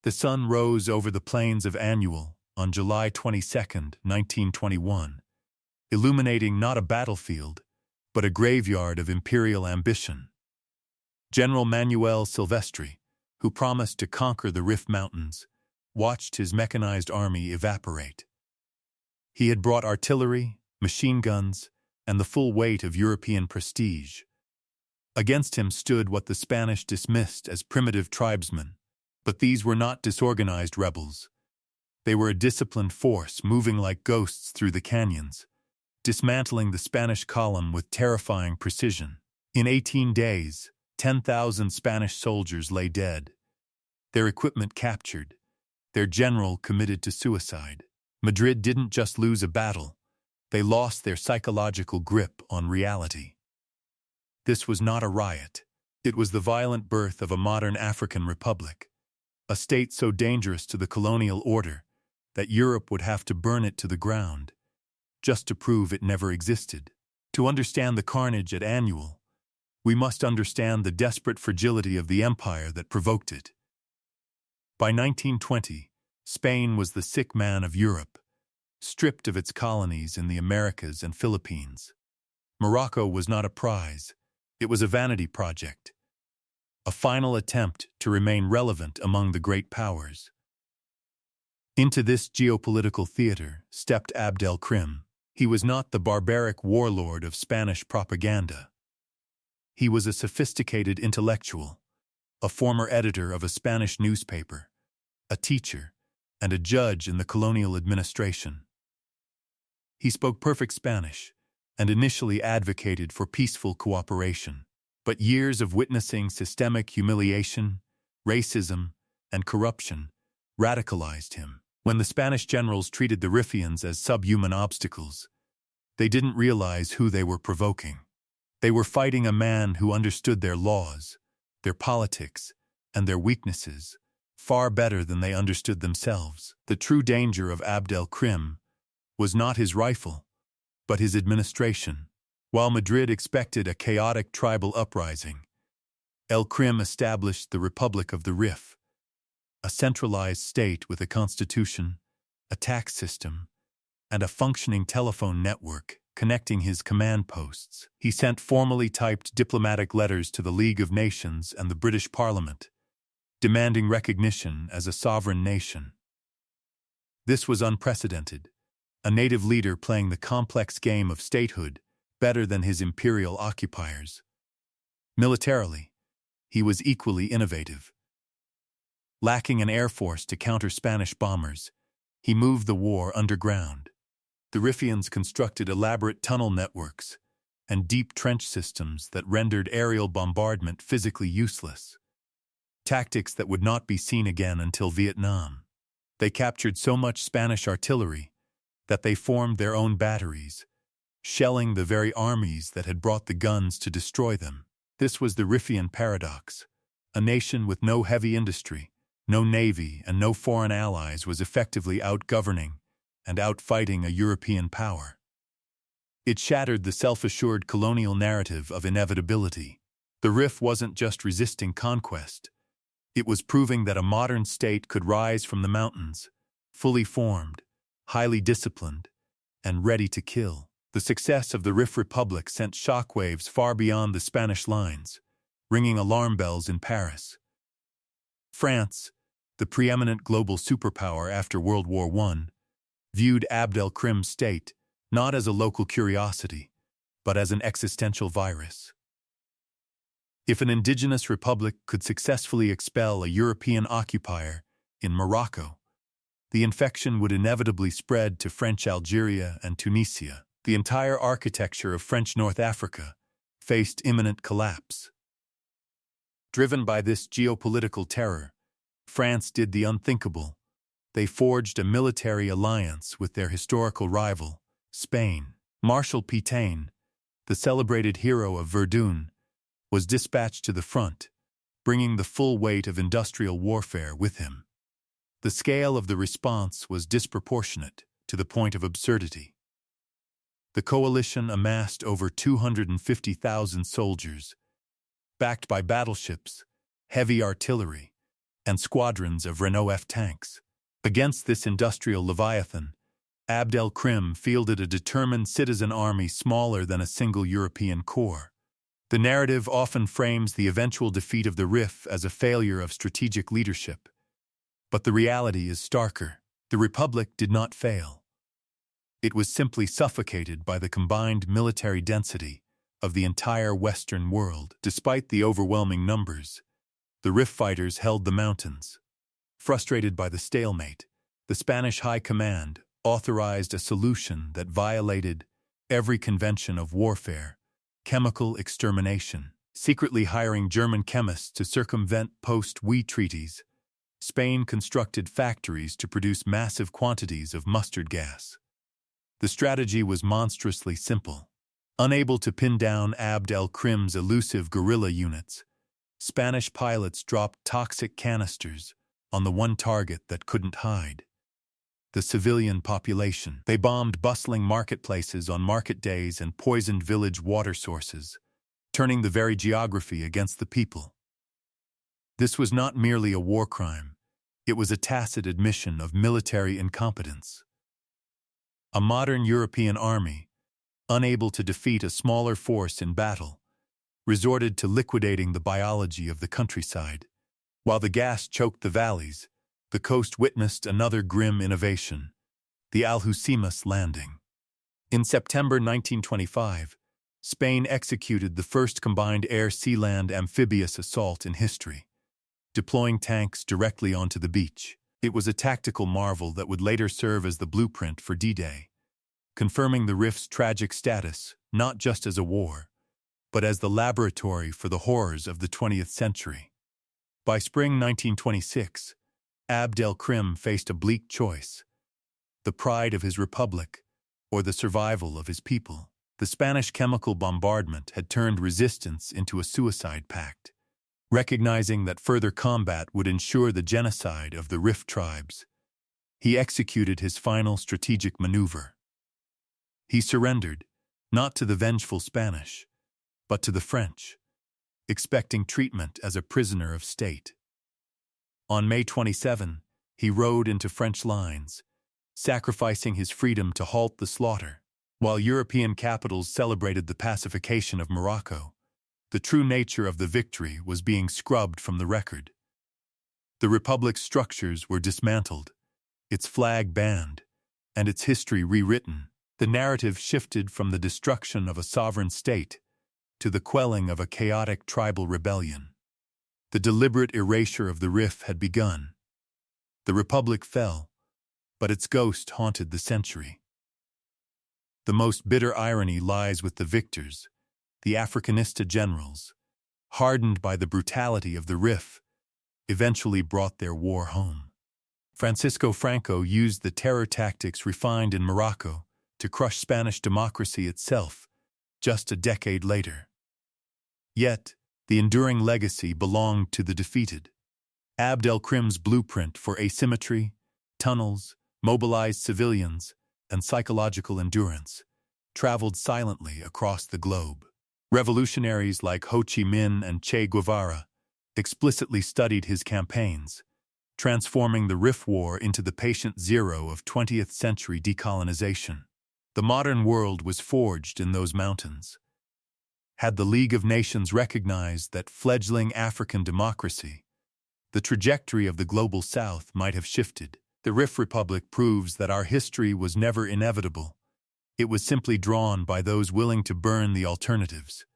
The sun rose over the plains of Annual on July 22, 1921, illuminating not a battlefield, but a graveyard of imperial ambition. General Manuel Silvestri, who promised to conquer the Rift Mountains, watched his mechanized army evaporate. He had brought artillery, machine guns, and the full weight of European prestige. Against him stood what the Spanish dismissed as primitive tribesmen, but these were not disorganized rebels. They were a disciplined force moving like ghosts through the canyons, dismantling the Spanish column with terrifying precision. In 18 days, 10,000 Spanish soldiers lay dead, their equipment captured, their general committed to suicide. Madrid didn't just lose a battle, they lost their psychological grip on reality. This was not a riot. It was the violent birth of a modern African republic, a state so dangerous to the colonial order that Europe would have to burn it to the ground, just to prove it never existed. To understand the carnage at Annual, we must understand the desperate fragility of the empire that provoked it. By 1920, Spain was the sick man of Europe, stripped of its colonies in the Americas and Philippines. Morocco was not a prize, it was a vanity project, a final attempt to remain relevant among the great powers. Into this geopolitical theater stepped Abd el-Krim. He was not the barbaric warlord of Spanish propaganda. He was a sophisticated intellectual, a former editor of a Spanish newspaper, a teacher, and a judge in the colonial administration. He spoke perfect Spanish and initially advocated for peaceful cooperation, but years of witnessing systemic humiliation, racism, and corruption radicalized him. When the Spanish generals treated the Riffians as subhuman obstacles, they didn't realize who they were provoking. They were fighting a man who understood their laws, their politics, and their weaknesses far better than they understood themselves. The true danger of Abd el-Krim was not his rifle, but his administration. While Madrid expected a chaotic tribal uprising, el-Krim established the Republic of the Rif, a centralized state with a constitution, a tax system, and a functioning telephone network connecting his command posts. He sent formally typed diplomatic letters to the League of Nations and the British Parliament, demanding recognition as a sovereign nation. This was unprecedented, a native leader playing the complex game of statehood better than his imperial occupiers. Militarily, he was equally innovative. Lacking an air force to counter Spanish bombers, he moved the war underground. The Riffians constructed elaborate tunnel networks and deep trench systems that rendered aerial bombardment physically useless, tactics that would not be seen again until Vietnam. They captured so much Spanish artillery that they formed their own batteries, shelling the very armies that had brought the guns to destroy them. This was the Riffian paradox. A nation with no heavy industry, no navy, and no foreign allies was effectively outgoverning and outfighting a European power. It shattered the self-assured colonial narrative of inevitability. The Rif wasn't just resisting conquest. It was proving that a modern state could rise from the mountains, fully formed, highly disciplined, and ready to kill. The success of the Rif Republic sent shockwaves far beyond the Spanish lines, ringing alarm bells in Paris. France, the preeminent global superpower after World War I, viewed Abd el-Krim's state not as a local curiosity, but as an existential virus. If an indigenous republic could successfully expel a European occupier in Morocco, the infection would inevitably spread to French Algeria and Tunisia. The entire architecture of French North Africa faced imminent collapse. Driven by this geopolitical terror, France did the unthinkable. They forged a military alliance with their historical rival, Spain. Marshal Pétain, the celebrated hero of Verdun, was dispatched to the front, bringing the full weight of industrial warfare with him. The scale of the response was disproportionate to the point of absurdity. The coalition amassed over 250,000 soldiers, backed by battleships, heavy artillery, and squadrons of Renault F tanks. Against this industrial leviathan, Abd el-Krim fielded a determined citizen army smaller than a single European corps. The narrative often frames the eventual defeat of the RIF as a failure of strategic leadership. But the reality is starker. The Republic did not fail. It was simply suffocated by the combined military density of the entire Western world. Despite the overwhelming numbers, the RIF fighters held the mountains. Frustrated by the stalemate, the Spanish High Command authorized a solution that violated every convention of warfare: chemical extermination. Secretly hiring German chemists to circumvent post-Wee treaties, Spain constructed factories to produce massive quantities of mustard gas. The strategy was monstrously simple. Unable to pin down Abd el-Krim's elusive guerrilla units, Spanish pilots dropped toxic canisters on the one target that couldn't hide: the civilian population. They bombed bustling marketplaces on market days and poisoned village water sources, turning the very geography against the people. This was not merely a war crime, it was a tacit admission of military incompetence. A modern European army, unable to defeat a smaller force in battle, resorted to liquidating the biology of the countryside. While the gas choked the valleys, the coast witnessed another grim innovation: the Alhucemas landing. In September 1925, Spain executed the first combined air-sea-land amphibious assault in history, deploying tanks directly onto the beach. It was a tactical marvel that would later serve as the blueprint for D-Day, confirming the RIF's tragic status not just as a war, but as the laboratory for the horrors of the 20th century. By spring 1926, Abd el-Krim faced a bleak choice: the pride of his republic or the survival of his people. The Spanish chemical bombardment had turned resistance into a suicide pact. Recognizing that further combat would ensure the genocide of the RIF tribes, he executed his final strategic maneuver. He surrendered, not to the vengeful Spanish, but to the French, expecting treatment as a prisoner of state. On May 27, he rode into French lines, sacrificing his freedom to halt the slaughter. While European capitals celebrated the pacification of Morocco, the true nature of the victory was being scrubbed from the record. The Republic's structures were dismantled, its flag banned, and its history rewritten. The narrative shifted from the destruction of a sovereign state to the quelling of a chaotic tribal rebellion. The deliberate erasure of the RIF had begun. The Republic fell, but its ghost haunted the century. The most bitter irony lies with the victors, the Africanista generals, hardened by the brutality of the RIF, eventually brought their war home. Francisco Franco used the terror tactics refined in Morocco to crush Spanish democracy itself just a decade later. Yet, the enduring legacy belonged to the defeated. Abd el-Krim's blueprint for asymmetry, tunnels, mobilized civilians, and psychological endurance traveled silently across the globe. Revolutionaries like Ho Chi Minh and Che Guevara explicitly studied his campaigns, transforming the RIF War into the patient zero of 20th century decolonization. The modern world was forged in those mountains. Had the League of Nations recognized that fledgling African democracy, the trajectory of the global South might have shifted. The RIF Republic proves that our history was never inevitable. It was simply drawn by those willing to burn the alternatives.